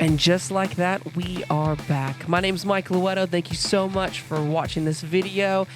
And just like that, we are back. My name is Mike Luetto. Thank you so much for watching this video.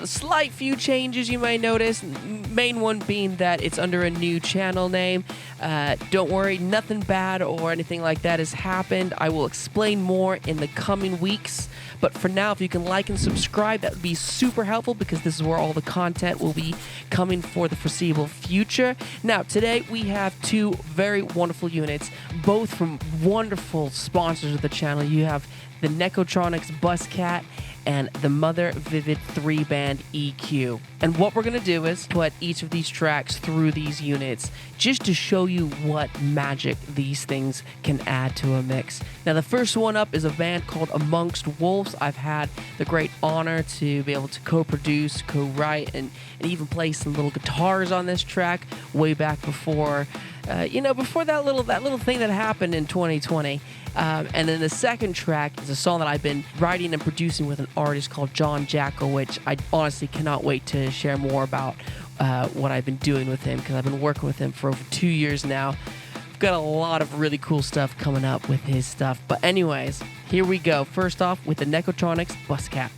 Slight few changes you may notice. Main one being that it's under a new channel name. Don't worry, nothing bad or anything like that has happened. I will explain more in the coming weeks. But for now, if you can like and subscribe, that would be super helpful because this is where all the content will be coming for the foreseeable future. Now, today we have two very wonderful units, both from wonderful sponsors of the channel. You have the Nekotronics BussCat and the Mother Vivid 3-band EQ. And what we're gonna do is put each of these tracks through these units just to show you what magic these things can add to a mix. Now the first one up is a band called Amongst Wolves. I've had the great honor to be able to co-produce, co-write, and even play some little guitars on this track way back before before that little thing that happened in 2020. And then the second track is a song that I've been writing and producing with an artist called John Jackal, which I honestly cannot wait to share more about what I've been doing with him because I've been working with him for over 2 years now. I've got a lot of really cool stuff coming up with his stuff. But anyways, here we go. First off with the Nekotronics BussCat.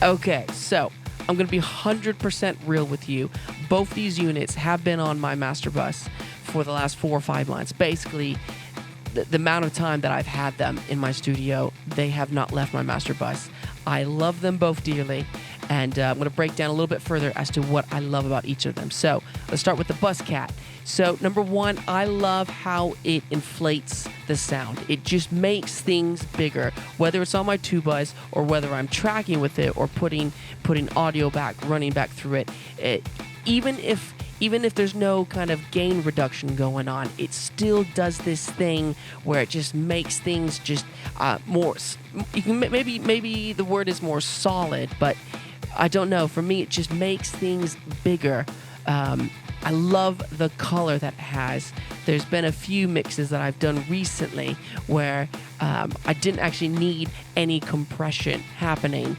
Okay, so I'm going to be 100% real with you. Both these units have been on my master bus for the last 4 or 5 months. Basically, the amount of time that I've had them in my studio, they have not left my master bus. I love them both dearly, and I'm going to break down a little bit further as to what I love about each of them. So let's start with the BussCat. So number one, I love how it inflates the sound. It just makes things bigger, whether it's on my 2-bus or whether I'm tracking with it or putting audio back, running back through it. Even if there's no kind of gain reduction going on, it still does this thing where it just makes things just more. You can maybe the word is more solid, but I don't know. For me, it just makes things bigger. I love the color that it has. There's been a few mixes that I've done recently where I didn't actually need any compression happening,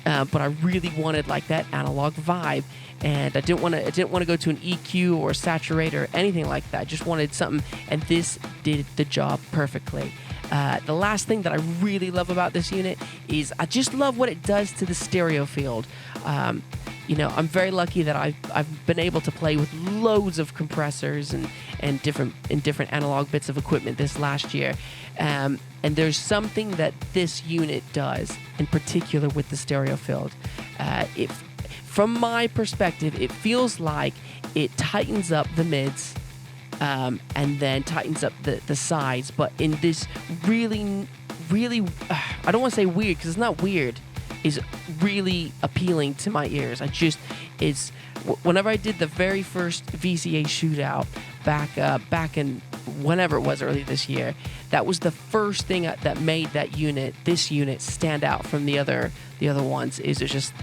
but I really wanted like that analog vibe, and I didn't want to go to an EQ or saturator or anything like that. I just wanted something, and this did the job perfectly. The last thing that I really love about this unit is I just love what it does to the stereo field. I'm very lucky that I've been able to play with loads of compressors and different analog bits of equipment this last year. And there's something that this unit does, in particular with the stereo field. From my perspective, it feels like it tightens up the mids and then tightens up the sides, but in this really, I don't want to say weird because it's not weird, is really appealing to my ears. Whenever I did the very first VCA shootout back in whenever it was early this year, that was the first thing that made this unit stand out from the other ones. Is it just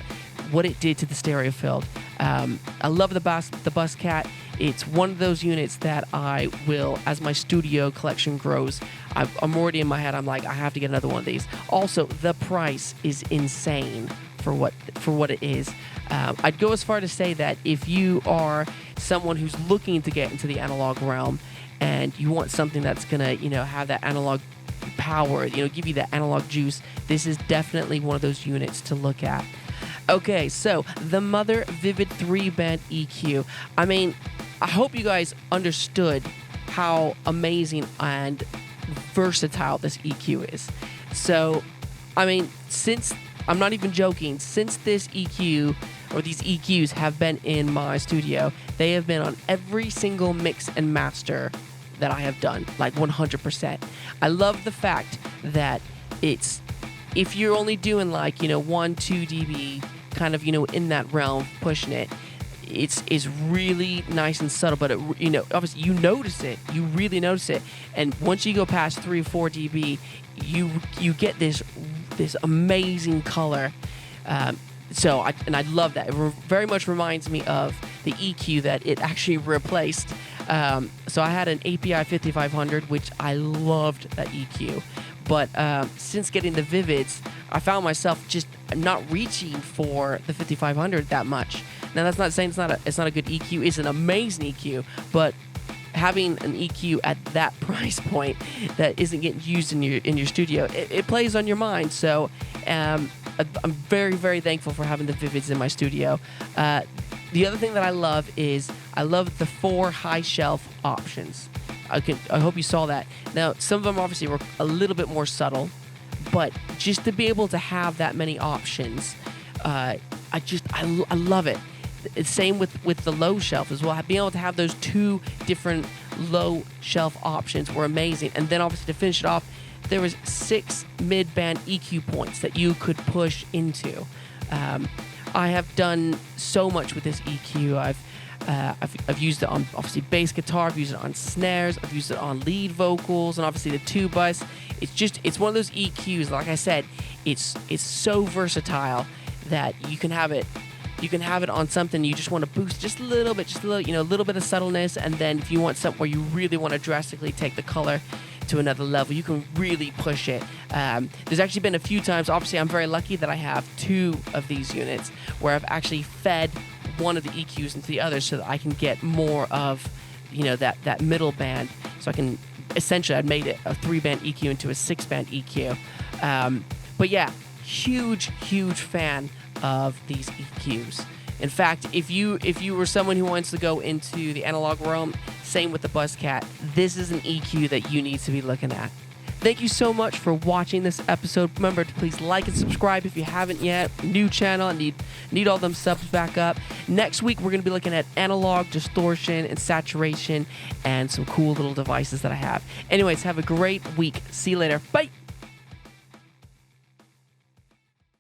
what it did to the stereo field. I love the BussCat. It's one of those units that I will, as my studio collection grows, I'm already in my head, I'm like, I have to get another one of these. Also, the price is insane for what it is. I'd go as far to say that if you are someone who's looking to get into the analog realm and you want something that's gonna, have that analog power, give you that analog juice, this is definitely one of those units to look at. Okay, so the Mother Vivid 3-band EQ. I mean, I hope you guys understood how amazing and versatile this EQ is. So, I mean, I'm not even joking, since this EQ or these EQs have been in my studio, they have been on every single mix and master that I have done, like 100%. I love the fact that if you're only doing like, 1-2 dB, kind of, in that realm, pushing it, it's really nice and subtle, but obviously you notice it, you really notice it, and once you go past 3 or 4 dB, you get this amazing color. So I love that. It very much reminds me of the EQ that it actually replaced. So I had an API 5500, which I loved that EQ, but since getting the Vivids, I found myself just not reaching for the 5500 that much. Now that's not saying it's not a good EQ. It's an amazing EQ, but having an EQ at that price point that isn't getting used in your studio, it plays on your mind. So I'm very, very thankful for having the Vivids in my studio. The other thing that I love is I love the 4 high shelf options. I hope you saw that. Now some of them obviously were a little bit more subtle, but just to be able to have that many options, I love it. Same with the low shelf as well. Being able to have those 2 different low shelf options were amazing. And then obviously to finish it off, there was 6 mid-band EQ points that you could push into. I have done so much with this EQ. I've used it on obviously bass guitar. I've used it on snares. I've used it on lead vocals, and obviously the 2-bus. It's one of those EQs. Like I said, it's so versatile that you can have it. You can have it on something you just want to boost just a little bit, a little bit of subtleness, and then if you want something where you really want to drastically take the color to another level, you can really push it. There's actually been a few times, obviously I'm very lucky that I have 2 of these units where I've actually fed one of the EQs into the other so that I can get more of, that middle band. So I can, essentially I'd made it a 3-band EQ into a 6-band EQ. But yeah, huge fan of these EQs. In fact, if you were someone who wants to go into the analog realm, same with the BussCat, this is an EQ that you need to be looking at. Thank you so much for watching this episode. Remember to please like and subscribe if you haven't yet. New channel, need all them subs back up. Next week, we're going to be looking at analog distortion and saturation and some cool little devices that I have. Anyways, have a great week. See you later. Bye.